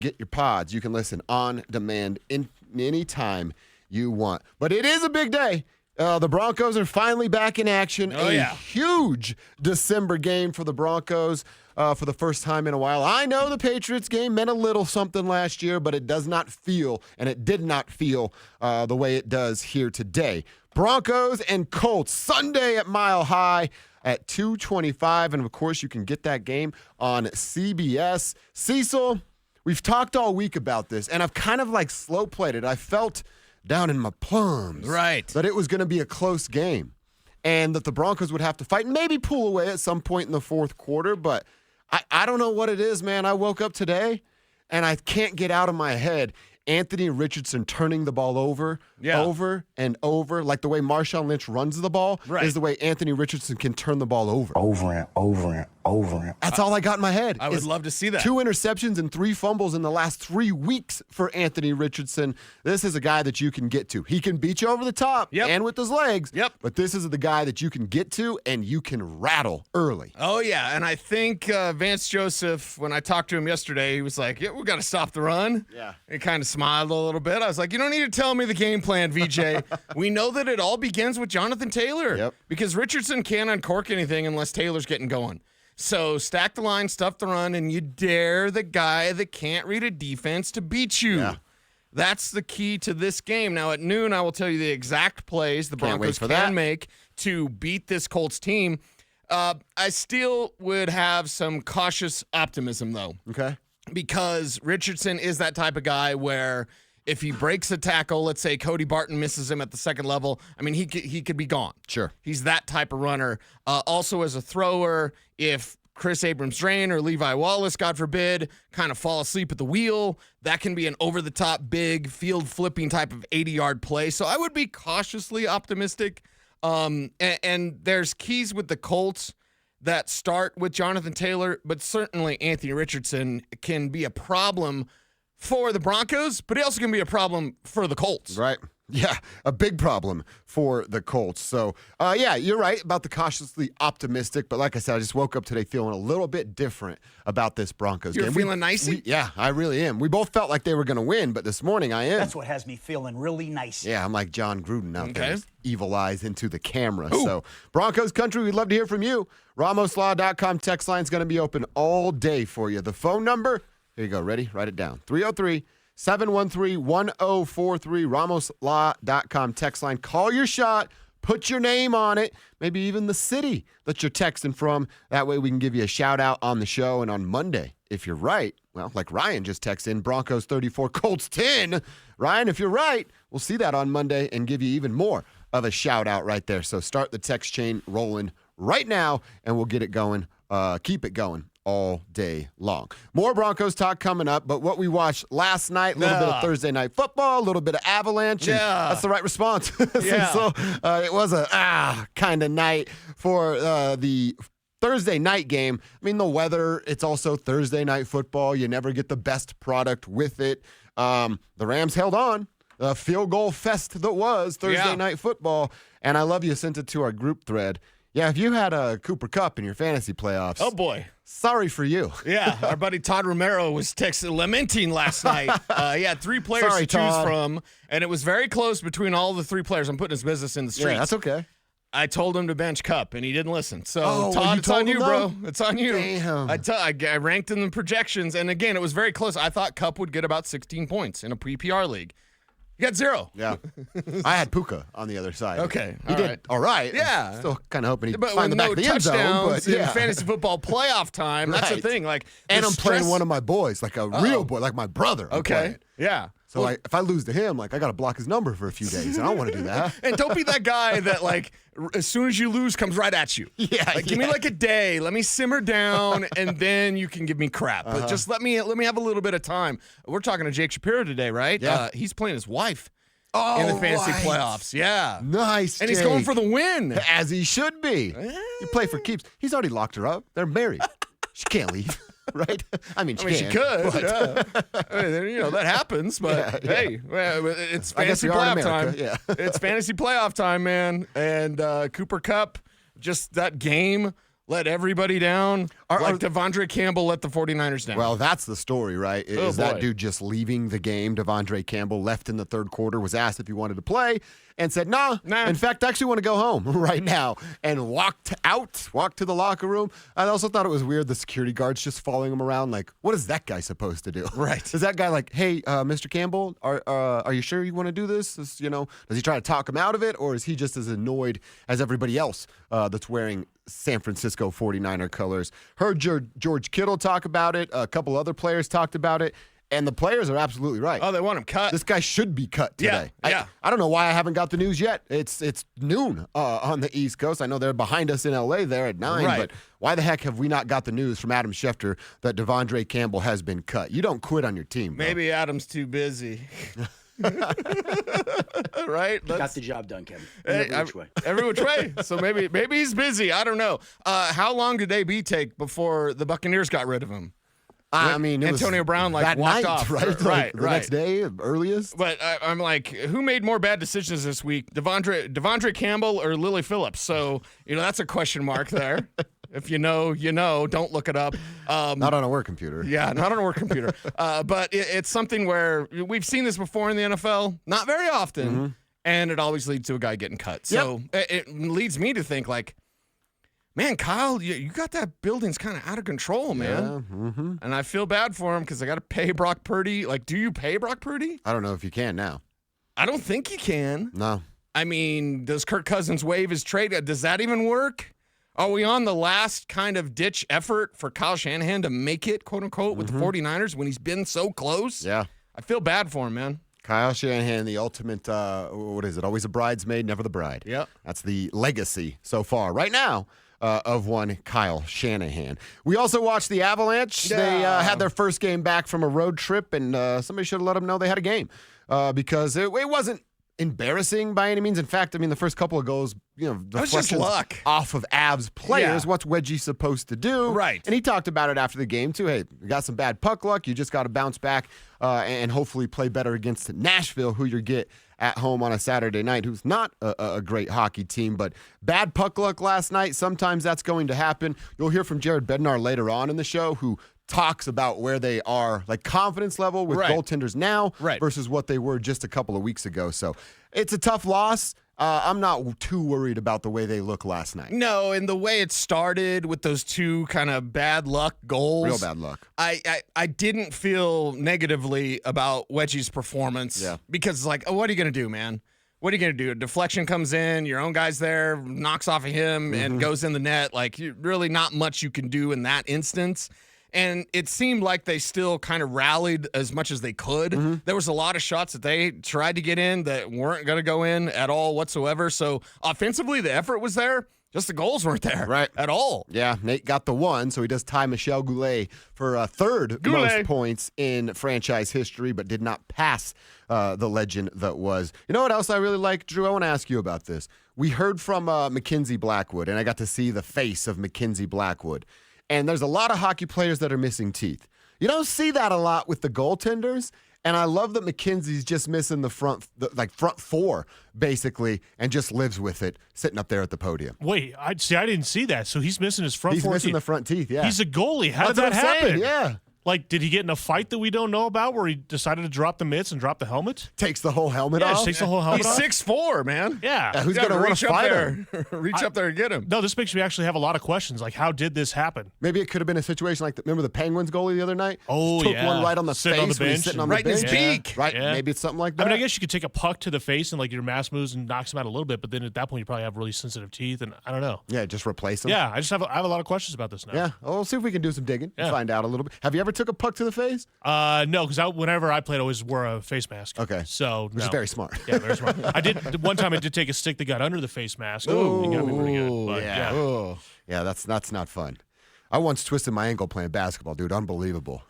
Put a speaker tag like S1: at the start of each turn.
S1: get your pods. You can listen on demand anytime you want. But it is a big day. The Broncos are finally back in action. Huge December game for the Broncos for the first time in a while. I know the Patriots game meant a little something last year, but it does not feel, and it did not feel the way it does here today. Broncos and Colts, Sunday at Mile High at 2:25. And, of course, you can get that game on CBS. Cecil, we've talked all week about this, and I've kind of like slow-played it. I felt down in my plums that it was going to be a close game and that the Broncos would have to fight and maybe pull away at some point in the fourth quarter. But I don't know what it is, man. I woke up today, and I can't get out of my head Anthony Richardson turning the ball over and over, like the way Marshawn Lynch runs the ball is the way Anthony Richardson can turn the ball over. Over and over and over. That's all I got in my head.
S2: I would love to see that.
S1: 2 interceptions and 3 fumbles in the last 3 weeks for Anthony Richardson. This is a guy that you can get to. He can beat you over the top and with his legs, but this is the guy that you can get to and you can rattle early.
S2: Oh, yeah, and I think Vance Joseph, when I talked to him yesterday, he was like, we got to stop the run.
S1: Yeah.
S2: He kind of smiled a little bit. I was like, you don't need to tell me the game plan, VJ. We know that it all begins with Jonathan Taylor because Richardson can't uncork anything unless Taylor's getting going. So stack the line, stuff the run, and you dare the guy that can't read a defense to beat you. Yeah. That's the key to this game. Now, at noon, I will tell you the exact plays the Broncos can make to beat this Colts team. I still would have some cautious optimism, though.
S1: Okay.
S2: Because Richardson is that type of guy where if he breaks a tackle, let's say Cody Barton misses him at the second level, I mean, he could be gone.
S1: Sure.
S2: He's that type of runner. Also, as a thrower, if Chris Abrams-Drain or Levi Wallace, God forbid, kind of fall asleep at the wheel, that can be an over-the-top, big, field-flipping type of 80-yard play. So I would be cautiously optimistic. And there's keys with the Colts that start with Jonathan Taylor, but certainly Anthony Richardson can be a problem for the Broncos, but he also can be a problem for the Colts.
S1: Right. Yeah, a big problem for the Colts. So, yeah, you're right about the cautiously optimistic, but like I said, I just woke up today feeling a little bit different about this Broncos game.
S2: You're feeling nicey?
S1: Yeah, I really am. We both felt like they were going to win, but this morning I am.
S3: That's what has me feeling really nice.
S1: Yeah, I'm like John Gruden out there, evil eyes into the camera. Ooh. So, Broncos Country, we'd love to hear from you. RamosLaw.com text line is going to be open all day for you. The phone number, here you go. Ready? Write it down. 303-713-1043. RamosLaw.com text line. Call your shot. Put your name on it. Maybe even the city that you're texting from. That way we can give you a shout out on the show. And on Monday, if you're right, well, like Ryan just texted in, Broncos 34, Colts 10. Ryan, if you're right, we'll see that on Monday and give you even more of a shout out right there. So start the text chain rolling right now, and we'll get it going. Keep it going all day long. More Broncos talk coming up, but what we watched last night, a little bit of Thursday night football, a little bit of Avalanche, and that's the right response. So it was a kind of night for the Thursday night game. I mean, the weather, it's also Thursday night football. You never get the best product with it. The Rams held on. The field goal fest that was Thursday night football, and I love you sent it to our group thread. Yeah, if you had a Cooper Kupp in your fantasy playoffs.
S2: Oh, boy.
S1: Sorry for you.
S2: Yeah, our buddy Todd Romero was lamenting last night. He had 3 players to choose from, and it was very close between all the 3 players. I'm putting his business in the streets.
S1: Yeah, that's okay.
S2: I told him to bench Kupp, and he didn't listen. So, Todd, it's on you, bro. It's on you.
S1: Damn.
S2: I ranked in the projections, and again, it was very close. I thought Kupp would get about 16 points in a PPR league. He got 0.
S1: Yeah. I had Puka on the other side.
S2: Okay.
S1: He did all right.
S2: Yeah.
S1: I'm still kind of hoping he'd
S2: but
S1: find the back of the end zone. But
S2: in fantasy football playoff time, that's the thing. Like,
S1: and I'm playing one of my boys, like a real boy, like my brother.
S2: Okay. Yeah.
S1: So if I lose to him, like I got to block his number for a few days. I don't want to do that.
S2: And don't be that guy that like as soon as you lose comes right at you.
S1: Yeah.
S2: Give me like a day. Let me simmer down, and then you can give me crap. But just let me have a little bit of time. We're talking to Jake Shapiro today, right?
S1: Yeah.
S2: He's playing his wife. In the fantasy playoffs,
S1: Nice,
S2: and he's going for the win.
S1: As he should be. You play for keeps. He's already locked her up. They're married. She can't leave, right? I mean, she
S2: could.
S1: But.
S2: I mean, that happens, but hey, it's fantasy playoff time.
S1: Yeah.
S2: It's fantasy playoff time, man. And Cooper Kupp, just that game let everybody down? Like Devondre Campbell let the 49ers down.
S1: Well, that's the story, right? Is
S2: boy.
S1: that dude just leaving the game? Devondre Campbell left in the third quarter, was asked if he wanted to play, and said, nah. In fact, I actually want to go home right now, and walked to the locker room. I also thought it was weird the security guards just following him around. Like, what is that guy supposed to do?
S2: Right.
S1: Is that guy like, hey, Mr. Campbell, are you sure you want to do this? Does he try to talk him out of it, or is he just as annoyed as everybody else that's wearing San Francisco 49er colors? Heard George Kittle talk about it. A couple other players talked about it. And the players are absolutely right.
S2: Oh, they want him cut.
S1: This guy should be cut today.
S2: Yeah.
S1: I don't know why I haven't got the news yet. It's noon on the East Coast. I know they're behind us in L.A. there at 9.
S2: Right.
S1: But why the heck have we not got the news from Adam Schefter that Devondre Campbell has been cut? You don't quit on your team, bro.
S2: Maybe Adam's too busy. Right?
S3: Got the job done, Kevin.
S2: Every which way. So maybe he's busy. I don't know. How long did AB take before the Buccaneers got rid of him?
S1: I mean,
S2: Antonio Brown
S1: that
S2: walked
S1: night,
S2: off,
S1: right? The next day, earliest.
S2: But I'm like, who made more bad decisions this week, Devondre Campbell or Lily Phillips? So that's a question mark there. If you know, you know. Don't look it up.
S1: Not on a work computer.
S2: Yeah, not on a work computer. But it's something where we've seen this before in the NFL, not very often, and it always leads to a guy getting cut. So it leads me to think like, man, Kyle, you got that building's kind of out of control, man.
S1: Yeah,
S2: And I feel bad for him because I got to pay Brock Purdy. Like, do you pay Brock Purdy?
S1: I don't know if you can now.
S2: I don't think you can.
S1: No.
S2: I mean, does Kirk Cousins waive his trade? Does that even work? Are we on the last kind of ditch effort for Kyle Shanahan to make it, quote unquote, with the 49ers when he's been so close?
S1: Yeah.
S2: I feel bad for him, man.
S1: Kyle Shanahan, the ultimate, what is it? Always a bridesmaid, never the bride.
S2: Yep.
S1: That's the legacy so far. Right now, of one Kyle Shanahan. We also watched the Avalanche.
S2: Yeah.
S1: They had their first game back from a road trip, and somebody should have let them know they had a game because it wasn't embarrassing by any means. In fact, I mean, the first couple of goals,
S2: That was just luck.
S1: off of Avs players.
S2: Yeah.
S1: What's Wedgie supposed to do?
S2: Right.
S1: And he talked about it after the game, too. Hey, you got some bad puck luck. You just got to bounce back and hopefully play better against Nashville, who you get at home on a Saturday night, who's not a great hockey team, but bad puck luck last night. Sometimes that's going to happen. You'll hear from Jared Bednar later on in the show, who talks about where they are, like confidence level with goaltenders now versus what they were just a couple of weeks ago. So it's a tough loss. I'm not too worried about the way they look last night.
S2: No, and the way it started with those two kind of bad luck goals.
S1: Real bad luck.
S2: I didn't feel negatively about Wedgie's performance.
S1: Yeah.
S2: Because it's like, what are you going to do, man? What are you going to do? A deflection comes in, your own guy's there, knocks off of him, and goes in the net. Like, really not much you can do in that instance. And it seemed like they still kind of rallied as much as they could. There was a lot of shots that they tried to get in that weren't going to go in at all whatsoever. So offensively, the effort was there. Just the goals weren't there at all.
S1: Yeah, Nate got the one, so he does tie Michel Goulet for third most points in franchise history, but did not pass the legend that was. You know what else I really like, Drew? I want to ask you about this. We heard from Mackenzie Blackwood, and I got to see the face of Mackenzie Blackwood. And there's a lot of hockey players that are missing teeth. You don't see that a lot with the goaltenders. And I love that McKenzie's just missing the front four, basically, and just lives with it, sitting up there at the podium.
S4: Wait, I didn't see that. So he's missing his front four teeth.
S1: He's missing the front teeth, yeah.
S4: He's a goalie. How
S1: That's
S4: did that
S1: what I'm
S4: happen?
S1: saying, yeah.
S4: Like, did he get in a fight that we don't know about where he decided to drop the mitts and drop the helmet?
S1: Takes the whole helmet
S4: Yeah,
S1: off.
S4: just takes the whole helmet off.
S2: He's 6'4", man.
S4: Yeah.
S1: Who's
S2: You
S1: going to want
S2: reach
S1: to
S2: up
S1: fight
S2: there,
S1: him?
S2: reach up there and get him.
S4: No, this makes me actually have a lot of questions. Like, how did this happen?
S1: Maybe it could have been a situation like, remember the Penguins goalie the other night?
S4: Oh,
S1: Took
S4: yeah.
S1: one right on the
S4: Sitting on
S1: face
S4: the
S1: when he's
S4: bench
S1: sitting
S4: and-
S1: on the
S2: Right in his
S1: bench.
S2: beak.
S1: Right,
S4: Yeah.
S1: maybe it's something like that.
S4: I mean, I guess you could take a puck to the face and, like, your mass moves and knocks him out a little bit, but then at that point you probably have really sensitive teeth, and I don't know.
S1: Yeah, just replace him.
S4: Yeah, I have a lot of questions about this now.
S1: Yeah, well, we'll see if we can do some digging and
S4: Yeah.
S1: find out a little bit. Have you ever took a puck to the face?
S4: No, because whenever I played, I always wore a face mask.
S1: Okay.
S4: So,
S1: Which is very smart.
S4: Yeah, very smart. One time I did take a stick that got under the face mask.
S1: Ooh,
S4: It got me pretty good. But,
S1: yeah.
S4: yeah.
S1: Yeah, that's not fun. I once twisted my ankle playing basketball, dude. Unbelievable.